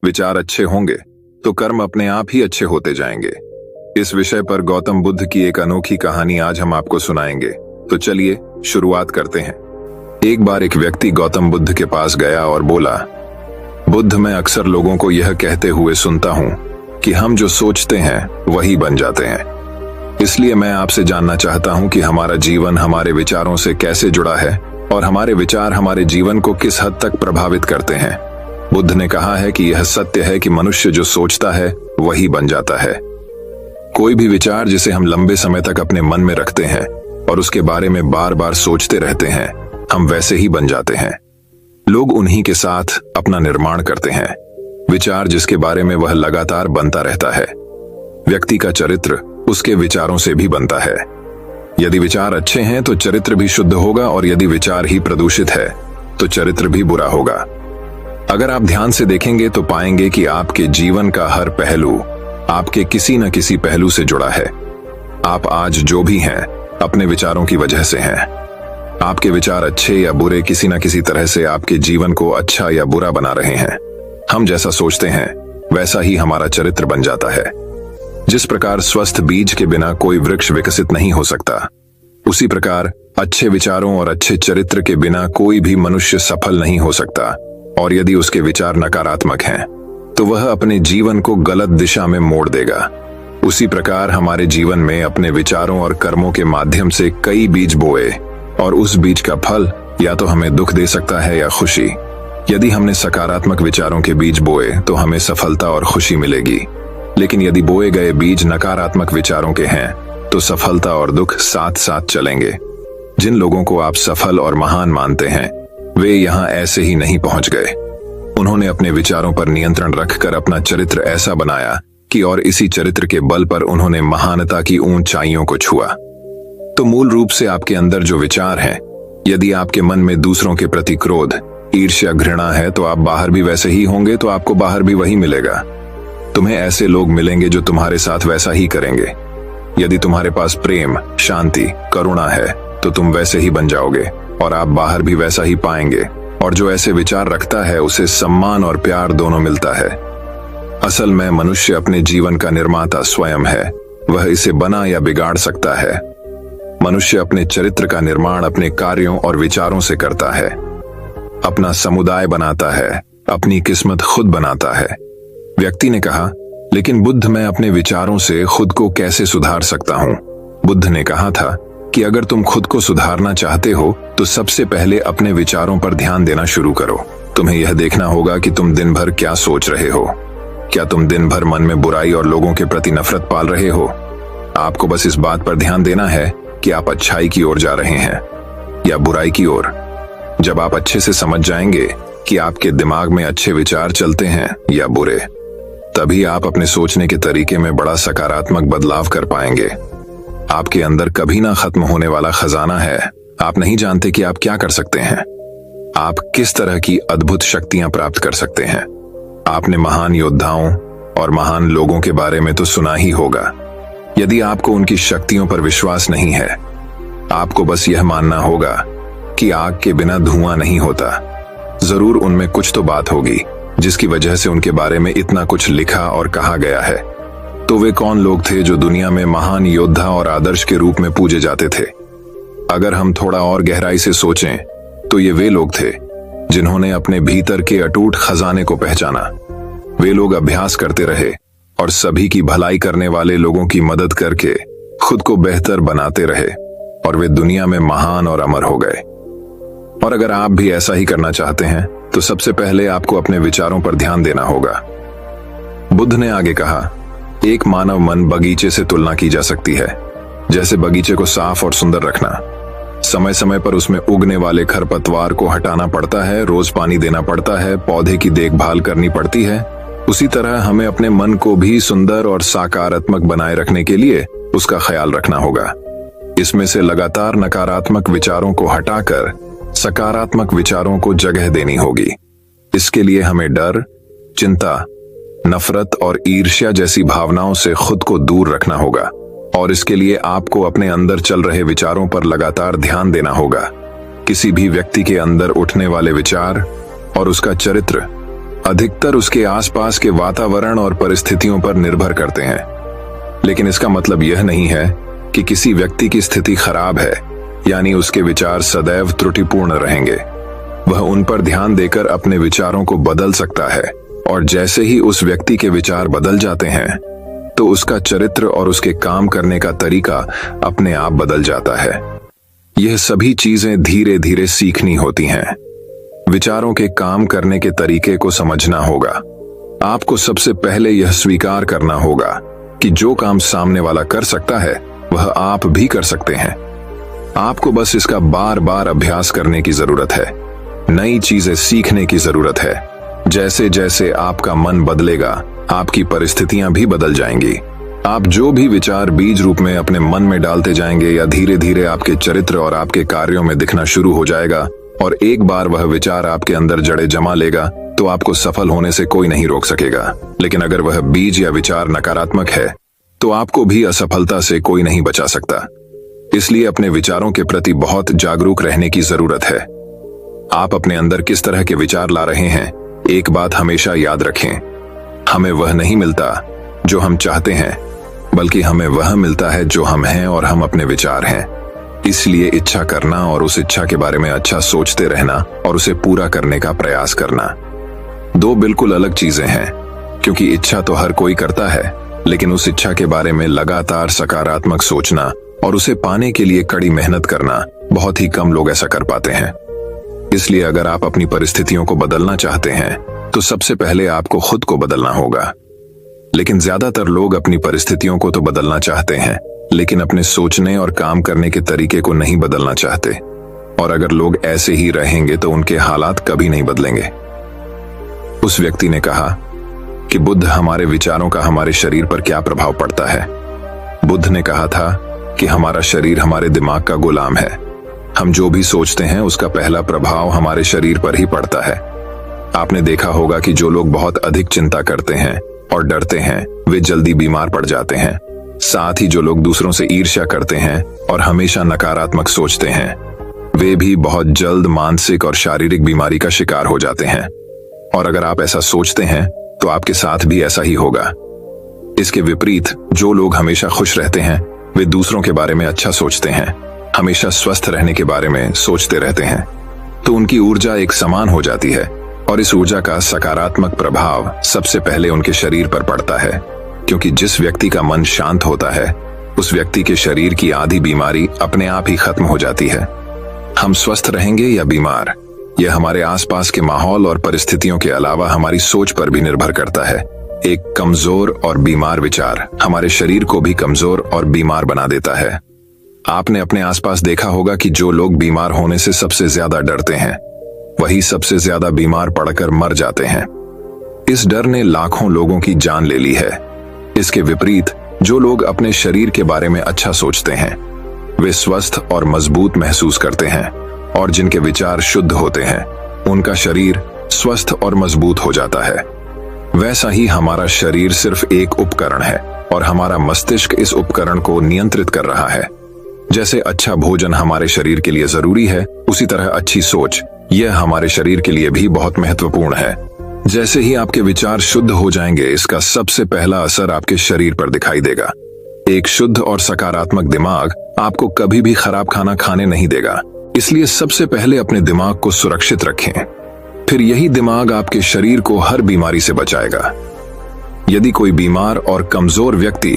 विचार अच्छे होंगे तो कर्म अपने आप ही अच्छे होते जाएंगे। इस विषय पर गौतम बुद्ध की एक अनोखी कहानी आज हम आपको सुनाएंगे। तो चलिए शुरुआत करते हैं। एक बार एक व्यक्ति गौतम बुद्ध के पास गया और बोला, बुद्ध, मैं अक्सर लोगों को यह कहते हुए सुनता हूं कि हम जो सोचते हैं वही बन जाते हैं। इसलिए मैं आपसे जानना चाहता हूं कि हमारा जीवन हमारे विचारों से कैसे जुड़ा है और हमारे विचार हमारे जीवन को किस हद तक प्रभावित करते हैं। बुद्ध ने कहा है कि यह सत्य है कि मनुष्य जो सोचता है वही बन जाता है। कोई भी विचार जिसे हम लंबे समय तक अपने मन में रखते हैं और उसके बारे में बार बार सोचते रहते हैं, हम वैसे ही बन जाते हैं। लोग उन्हीं के साथ अपना निर्माण करते हैं। विचार जिसके बारे में वह लगातार बनता रहता है। व्यक्ति का चरित्र उसके विचारों से भी बनता है। यदि विचार अच्छे हैं तो चरित्र भी शुद्ध होगा, और यदि विचार ही प्रदूषित है तो चरित्र भी बुरा होगा। अगर आप ध्यान से देखेंगे तो पाएंगे कि आपके जीवन का हर पहलू आपके किसी न किसी पहलू से जुड़ा है। आप आज जो भी हैं अपने विचारों की वजह से हैं। आपके विचार अच्छे या बुरे किसी न किसी तरह से आपके जीवन को अच्छा या बुरा बना रहे हैं। हम जैसा सोचते हैं वैसा ही हमारा चरित्र बन जाता है। जिस प्रकार स्वस्थ बीज के बिना कोई वृक्ष विकसित नहीं हो सकता, उसी प्रकार अच्छे विचारों और अच्छे चरित्र के बिना कोई भी मनुष्य सफल नहीं हो सकता। और यदि उसके विचार नकारात्मक हैं तो वह अपने जीवन को गलत दिशा में मोड़ देगा। उसी प्रकार हमारे जीवन में अपने विचारों और कर्मों के माध्यम से कई बीज बोए, और उस बीज का फल या तो हमें दुख दे सकता है या खुशी। यदि हमने सकारात्मक विचारों के बीज बोए तो हमें सफलता और खुशी मिलेगी, लेकिन यदि बोए गए बीज नकारात्मक विचारों के हैं तो सफलता और दुख साथ साथ चलेंगे। जिन लोगों को आप सफल और महान मानते हैं वे यहाँ ऐसे ही नहीं पहुंच गए। उन्होंने अपने विचारों पर नियंत्रण रखकर अपना चरित्र ऐसा बनाया कि और इसी चरित्र के बल पर उन्होंने महानता की ऊंचाइयों को छुआ। तो मूल रूप से आपके अंदर जो विचार हैं, यदि आपके मन में दूसरों के प्रति क्रोध, ईर्ष्या, घृणा है तो आप बाहर भी वैसे ही होंगे, तो आपको बाहर भी वही मिलेगा। तुम्हें ऐसे लोग मिलेंगे जो तुम्हारे साथ वैसा ही करेंगे। यदि तुम्हारे पास प्रेम, शांति, करुणा है तो तुम वैसे ही बन जाओगे और आप बाहर भी वैसा ही पाएंगे। और जो ऐसे विचार रखता है उसे सम्मान और प्यार दोनों मिलता है। असल में मनुष्य अपने जीवन का निर्माता स्वयं है। वह इसे बना या बिगाड़ सकता है। मनुष्य अपने चरित्र का निर्माण अपने कार्यों और विचारों से करता है। अपना समुदाय बनाता है, अपनी किस्मत खुद बनाता है। व्यक्ति ने कहा, लेकिन बुद्ध, मैं अपने विचारों से खुद को कैसे सुधार सकता हूं? बुद्ध ने कहा था कि अगर तुम खुद को सुधारना चाहते हो तो सबसे पहले अपने विचारों पर ध्यान देना शुरू करो। तुम्हें यह देखना होगा कि तुम दिन भर क्या सोच रहे हो। क्या तुम दिन भर मन में बुराई और लोगों के प्रति नफरत पाल रहे हो? आपको बस इस बात पर ध्यान देना है कि आप अच्छाई की ओर जा रहे हैं या बुराई की ओर। जब आप अच्छे से समझ जाएंगे कि आपके दिमाग में अच्छे विचार चलते हैं या बुरे, तभी आप अपने सोचने के तरीके में बड़ा सकारात्मक बदलाव कर पाएंगे। आपके अंदर कभी ना खत्म होने वाला खजाना है। आप नहीं जानते कि आप क्या कर सकते हैं। आप किस तरह की अद्भुत शक्तियां प्राप्त कर सकते हैं। आपने महान योद्धाओं और महान लोगों के बारे में तो सुना ही होगा। यदि आपको उनकी शक्तियों पर विश्वास नहीं है, आपको बस यह मानना होगा कि आग के बिना धुआं नहीं होता। जरूर उनमें कुछ तो बात होगी जिसकी वजह से उनके बारे में इतना कुछ लिखा और कहा गया है। तो वे कौन लोग थे जो दुनिया में महान योद्धा और आदर्श के रूप में पूजे जाते थे? अगर हम थोड़ा और गहराई से सोचें तो ये वे लोग थे जिन्होंने अपने भीतर के अटूट खजाने को पहचाना। वे लोग अभ्यास करते रहे और सभी की भलाई करने वाले लोगों की मदद करके खुद को बेहतर बनाते रहे, और वे दुनिया में महान और अमर हो गए। और अगर आप भी ऐसा ही करना चाहते हैं तो सबसे पहले आपको अपने विचारों पर ध्यान देना होगा। बुद्ध ने आगे कहा, एक मानव मन बगीचे से तुलना की जा सकती है। जैसे बगीचे को साफ और सुंदर रखना, समय समय पर उसमें उगने वाले खरपतवार को हटाना पड़ता है, रोज पानी देना पड़ता है, पौधे की देखभाल करनी पड़ती है, उसी तरह हमें अपने मन को भी सुंदर और सकारात्मक बनाए रखने के लिए उसका ख्याल रखना होगा। इसमें से लगातार नकारात्मक विचारों को हटाकर सकारात्मक विचारों को जगह देनी होगी। इसके लिए हमें डर, चिंता, नफरत और ईर्ष्या जैसी भावनाओं से खुद को दूर रखना होगा, और इसके लिए आपको अपने अंदर चल रहे विचारों पर लगातार ध्यान देना होगा। किसी भी व्यक्ति के अंदर उठने वाले विचार और उसका चरित्र अधिकतर उसके आसपास के वातावरण और परिस्थितियों पर निर्भर करते हैं। लेकिन इसका मतलब यह नहीं है कि किसी व्यक्ति की स्थिति खराब है, यानी उसके विचार सदैव त्रुटिपूर्ण रहेंगे। वह उन पर ध्यान देकर अपने विचारों को बदल सकता है, और जैसे ही उस व्यक्ति के विचार बदल जाते हैं तो उसका चरित्र और उसके काम करने का तरीका अपने आप बदल जाता है। यह सभी चीजें धीरे धीरे सीखनी होती हैं। विचारों के काम करने के तरीके को समझना होगा। आपको सबसे पहले यह स्वीकार करना होगा कि जो काम सामने वाला कर सकता है वह आप भी कर सकते हैं। आपको बस इसका बार बार अभ्यास करने की जरूरत है। नई चीजें सीखने की जरूरत है। जैसे जैसे आपका मन बदलेगा, आपकी परिस्थितियां भी बदल जाएंगी। आप जो भी विचार बीज रूप में अपने मन में डालते जाएंगे या धीरे धीरे आपके चरित्र और आपके कार्यों में दिखना शुरू हो जाएगा, और एक बार वह विचार आपके अंदर जड़ें जमा लेगा तो आपको सफल होने से कोई नहीं रोक सकेगा। लेकिन अगर वह बीज या विचार नकारात्मक है तो आपको भी असफलता से कोई नहीं बचा सकता। इसलिए अपने विचारों के प्रति बहुत जागरूक रहने की जरूरत है। आप अपने अंदर किस तरह के विचार ला रहे हैं, एक बात हमेशा याद रखें, हमें वह नहीं मिलता जो हम चाहते हैं, बल्कि हमें वह मिलता है जो हम हैं और हम अपने विचार हैं। इसलिए इच्छा करना और उस इच्छा के बारे में अच्छा सोचते रहना और उसे पूरा करने का प्रयास करना दो बिल्कुल अलग चीजें हैं। क्योंकि इच्छा तो हर कोई करता है, लेकिन उस इच्छा के बारे में लगातार सकारात्मक सोचना और उसे पाने के लिए कड़ी मेहनत करना बहुत ही कम लोग ऐसा कर पाते हैं। इसलिए अगर आप अपनी परिस्थितियों को बदलना चाहते हैं तो सबसे पहले आपको खुद को बदलना होगा। लेकिन ज्यादातर लोग अपनी परिस्थितियों को तो बदलना चाहते हैं, लेकिन अपने सोचने और काम करने के तरीके को नहीं बदलना चाहते। और अगर लोग ऐसे ही रहेंगे तो उनके हालात कभी नहीं बदलेंगे। उस व्यक्ति ने कहा कि बुद्ध, हमारे विचारों का हमारे शरीर पर क्या प्रभाव पड़ता है। बुद्ध ने कहा था कि हमारा शरीर हमारे दिमाग का गुलाम है। हम जो भी सोचते हैं उसका पहला प्रभाव हमारे शरीर पर ही पड़ता है। आपने देखा होगा कि जो लोग बहुत अधिक चिंता करते हैं और डरते हैं वे जल्दी बीमार पड़ जाते हैं। साथ ही जो लोग दूसरों से ईर्ष्या करते हैं और हमेशा नकारात्मक सोचते हैं वे भी बहुत जल्द मानसिक और शारीरिक बीमारी का शिकार हो जाते हैं। और अगर आप ऐसा सोचते हैं तो आपके साथ भी ऐसा ही होगा। इसके विपरीत जो लोग हमेशा खुश रहते हैं वे दूसरों के बारे में अच्छा सोचते हैं, हमेशा स्वस्थ रहने के बारे में सोचते रहते हैं, तो उनकी ऊर्जा एक समान हो जाती है और इस ऊर्जा का सकारात्मक प्रभाव सबसे पहले उनके शरीर पर पड़ता है। क्योंकि जिस व्यक्ति का मन शांत होता है उस व्यक्ति के शरीर की आधी बीमारी अपने आप ही खत्म हो जाती है। हम स्वस्थ रहेंगे या बीमार, यह हमारे आसपास के माहौल और परिस्थितियों के अलावा हमारी सोच पर भी निर्भर करता है। एक कमजोर और बीमार विचार हमारे शरीर को भी कमजोर और बीमार बना देता है। आपने अपने आसपास देखा होगा कि जो लोग बीमार होने से सबसे ज्यादा डरते हैं वही सबसे ज्यादा बीमार पड़कर मर जाते हैं। इस डर ने लाखों लोगों की जान ले ली है। इसके विपरीत जो लोग अपने शरीर के बारे में अच्छा सोचते हैं वे स्वस्थ और मजबूत महसूस करते हैं, और जिनके विचार शुद्ध होते हैं उनका शरीर स्वस्थ और मजबूत हो जाता है। वैसा ही हमारा शरीर सिर्फ एक उपकरण है और हमारा मस्तिष्क इस उपकरण को नियंत्रित कर रहा है। जैसे अच्छा भोजन हमारे शरीर के लिए जरूरी है, उसी तरह अच्छी सोच यह हमारे शरीर के लिए भी बहुत महत्वपूर्ण है। जैसे ही आपके विचार शुद्ध हो जाएंगे इसका सबसे पहला असर आपके शरीर पर दिखाई देगा। एक शुद्ध और सकारात्मक दिमाग आपको कभी भी खराब खाना खाने नहीं देगा। इसलिए सबसे पहले अपने दिमाग को सुरक्षित रखें, फिर यही दिमाग आपके शरीर को हर बीमारी से बचाएगा। यदि कोई बीमार और कमजोर व्यक्ति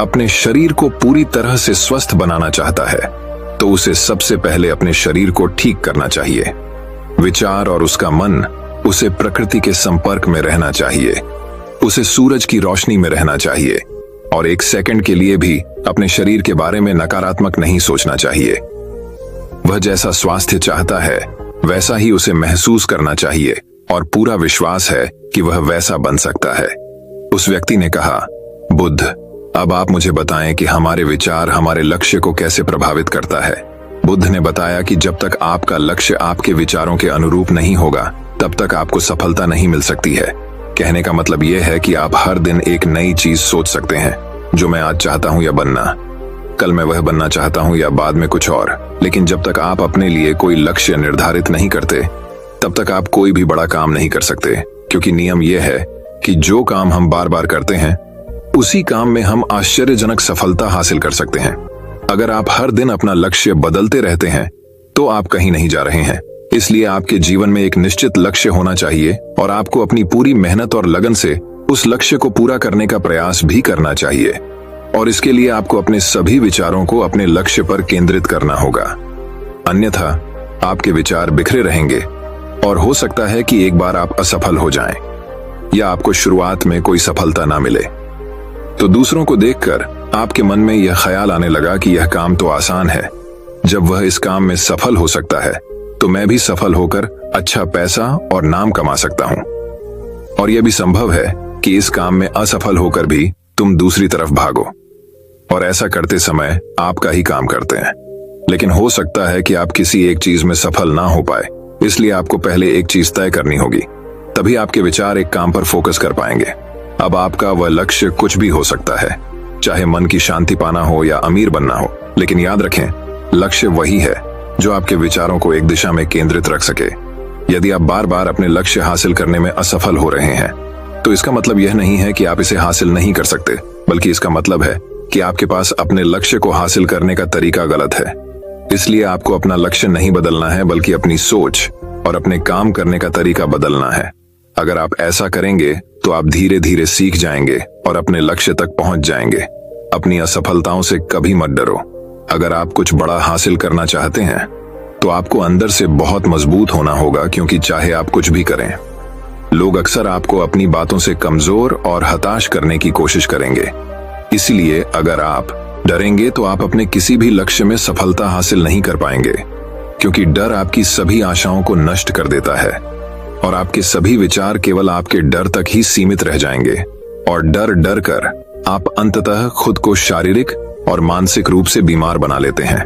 अपने शरीर को पूरी तरह से स्वस्थ बनाना चाहता है तो उसे सबसे पहले अपने शरीर को ठीक करना चाहिए। विचार और उसका मन उसे प्रकृति के संपर्क में रहना चाहिए, उसे सूरज की रोशनी में रहना चाहिए और एक सेकंड के लिए भी अपने शरीर के बारे में नकारात्मक नहीं सोचना चाहिए। वह जैसा स्वास्थ्य चाहता है वैसा ही उसे महसूस करना चाहिए और पूरा विश्वास है कि वह वैसा बन सकता है। उस व्यक्ति ने कहा, बुद्ध, अब आप मुझे बताएं कि हमारे विचार हमारे लक्ष्य को कैसे प्रभावित करता है। बुद्ध ने बताया कि जब तक आपका लक्ष्य आपके विचारों के अनुरूप नहीं होगा तब तक आपको सफलता नहीं मिल सकती है। कहने का मतलब यह है कि आप हर दिन एक नई चीज सोच सकते हैं, जो मैं आज चाहता हूं या बनना, कल मैं वह बनना चाहता हूं या बाद में कुछ और। लेकिन जब तक आप अपने लिए कोई लक्ष्य निर्धारित नहीं करते तब तक आप कोई भी बड़ा काम नहीं कर सकते। क्योंकि नियम यह है कि जो काम हम बार बार करते हैं उसी काम में हम आश्चर्यजनक सफलता हासिल कर सकते हैं। अगर आप हर दिन अपना लक्ष्य बदलते रहते हैं तो आप कहीं नहीं जा रहे हैं। इसलिए आपके जीवन में एक निश्चित लक्ष्य होना चाहिए और आपको अपनी पूरी मेहनत और लगन से उस लक्ष्य को पूरा करने का प्रयास भी करना चाहिए। और इसके लिए आपको अपने सभी विचारों को अपने लक्ष्य पर केंद्रित करना होगा, अन्यथा आपके विचार बिखरे रहेंगे और हो सकता है कि एक बार आप असफल हो जाएं या आपको शुरुआत में कोई सफलता ना मिले। तो दूसरों को देखकर आपके मन में यह ख्याल आने लगा कि यह काम तो आसान है, जब वह इस काम में सफल हो सकता है तो मैं भी सफल होकर अच्छा पैसा और नाम कमा सकता हूं। और यह भी संभव है कि इस काम में असफल होकर भी तुम दूसरी तरफ भागो और ऐसा करते समय आपका ही काम करते हैं। लेकिन हो सकता है कि आप किसी एक चीज में सफल ना हो पाए, इसलिए आपको पहले एक चीज तय करनी होगी, तभी आपके विचार एक काम पर फोकस कर पाएंगे। अब आपका वह लक्ष्य कुछ भी हो सकता है, चाहे मन की शांति पाना हो या अमीर बनना हो, लेकिन याद रखें लक्ष्य वही है जो आपके विचारों को एक दिशा में केंद्रित रख सके। यदि आप बार बार अपने लक्ष्य हासिल करने में असफल हो रहे हैं तो इसका मतलब यह नहीं है कि आप इसे हासिल नहीं कर सकते, बल्कि इसका मतलब है कि आपके पास अपने लक्ष्य को हासिल करने का तरीका गलत है। इसलिए आपको अपना लक्ष्य नहीं बदलना है, बल्कि अपनी सोच और अपने काम करने का तरीका बदलना है। अगर आप ऐसा करेंगे तो आप धीरे धीरे सीख जाएंगे और अपने लक्ष्य तक पहुंच जाएंगे। अपनी असफलताओं से कभी मत डरो। अगर आप कुछ बड़ा हासिल करना चाहते हैं तो आपको अंदर से बहुत मजबूत होना होगा, क्योंकि चाहे आप कुछ भी करें, लोग अक्सर आपको अपनी बातों से कमजोर और हताश करने की कोशिश करेंगे। इसलिए अगर आप डरेंगे तो आप अपने किसी भी लक्ष्य में सफलता हासिल नहीं कर पाएंगे, क्योंकि डर आपकी सभी आशाओं को नष्ट कर देता है और आपके सभी विचार केवल आपके डर तक ही सीमित रह जाएंगे। और डर डर कर आप अंततः खुद को शारीरिक और मानसिक रूप से बीमार बना लेते हैं।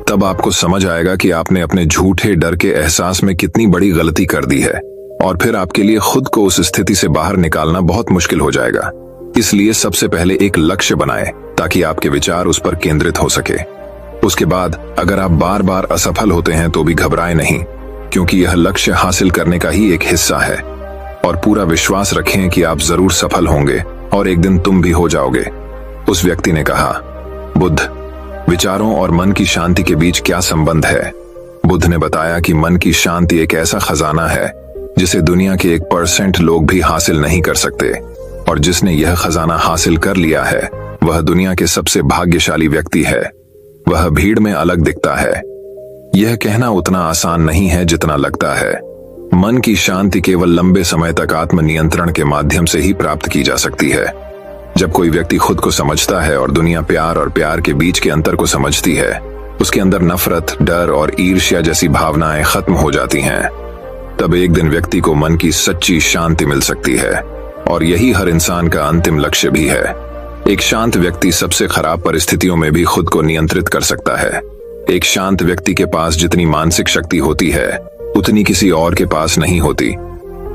तब आपको समझ आएगा कि आपने अपने झूठे डर के एहसास में कितनी बड़ी गलती कर दी है और फिर आपके लिए खुद को उस स्थिति से बाहर निकालना बहुत मुश्किल हो जाएगा। इसलिए सबसे पहले एक लक्ष्य बनाएं ताकि आपके विचार उस पर केंद्रित हो सके। उसके बाद अगर आप बार बार असफल होते हैं तो भी घबराएं नहीं, क्योंकि यह लक्ष्य हासिल करने का ही एक हिस्सा है। और पूरा विश्वास रखें कि आप जरूर सफल होंगे और एक दिन तुम भी हो जाओगे। उस व्यक्ति ने कहा, बुद्ध, विचारों और मन की शांति के बीच क्या संबंध है? बुद्ध ने बताया कि मन की शांति एक ऐसा खजाना है जिसे दुनिया के 1% लोग भी हासिल नहीं कर सकते, और जिसने यह खजाना हासिल कर लिया है वह दुनिया के सबसे भाग्यशाली व्यक्ति है। वह भीड़ में अलग दिखता है। यह कहना उतना आसान नहीं है जितना लगता है। मन की शांति केवल लंबे समय तक आत्मनियंत्रण के माध्यम से ही प्राप्त की जा सकती है। जब कोई व्यक्ति खुद को समझता है और दुनिया प्यार और प्यार के बीच के अंतर को समझती है, उसके अंदर नफरत, डर और ईर्ष्या जैसी भावनाएं खत्म हो जाती हैं। तब एक दिन व्यक्ति को मन की सच्ची शांति मिल सकती है, और यही हर इंसान का अंतिम लक्ष्य भी है। एक शांत व्यक्ति सबसे खराब परिस्थितियों में भी खुद को नियंत्रित कर सकता है। एक शांत व्यक्ति के पास जितनी मानसिक शक्ति होती है उतनी किसी और के पास नहीं होती।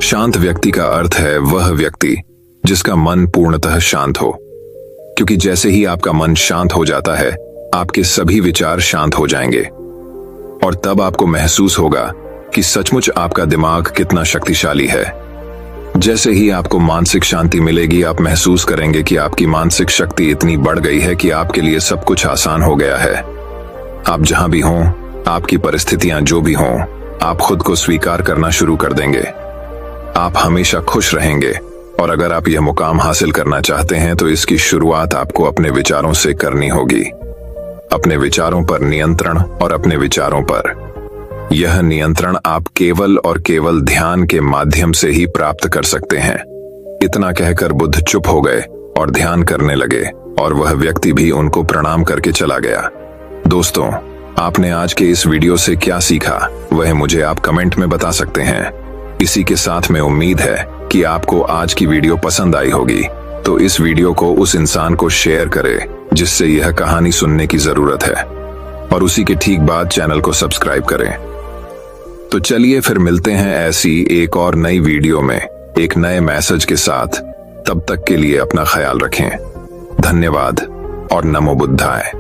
शांत व्यक्ति का अर्थ है वह व्यक्ति जिसका मन पूर्णतः शांत हो, क्योंकि जैसे ही आपका मन शांत हो जाता है आपके सभी विचार शांत हो जाएंगे, और तब आपको महसूस होगा कि सचमुच आपका दिमाग कितना शक्तिशाली है। जैसे ही आपको मानसिक शांति मिलेगी आप महसूस करेंगे कि आपकी मानसिक शक्ति इतनी बढ़ गई है कि आपके लिए सब कुछ आसान हो गया है। आप जहां भी हों, आपकी परिस्थितियां जो भी हों, आप खुद को स्वीकार करना शुरू कर देंगे। आप हमेशा खुश रहेंगे, और अगर आप यह मुकाम हासिल करना चाहते हैं तो इसकी शुरुआत आपको अपने विचारों से करनी होगी। अपने विचारों पर नियंत्रण और अपने विचारों पर यह नियंत्रण आप केवल और केवल ध्यान के माध्यम से ही प्राप्त कर सकते हैं। इतना कहकर बुद्ध चुप हो गए और ध्यान करने लगे, और वह व्यक्ति भी उनको प्रणाम करके चला गया। दोस्तों, आपने आज के इस वीडियो से क्या सीखा वह मुझे आप कमेंट में बता सकते हैं। इसी के साथ में उम्मीद है कि आपको आज की वीडियो पसंद आई होगी, तो इस वीडियो को उस इंसान को शेयर करें जिससे यह कहानी सुनने की जरूरत है, और उसी के ठीक बाद चैनल को सब्सक्राइब करें। तो चलिए फिर मिलते हैं ऐसी एक और नई वीडियो में एक नए मैसेज के साथ। तब तक के लिए अपना ख्याल रखें। धन्यवाद और नमो बुद्धाय।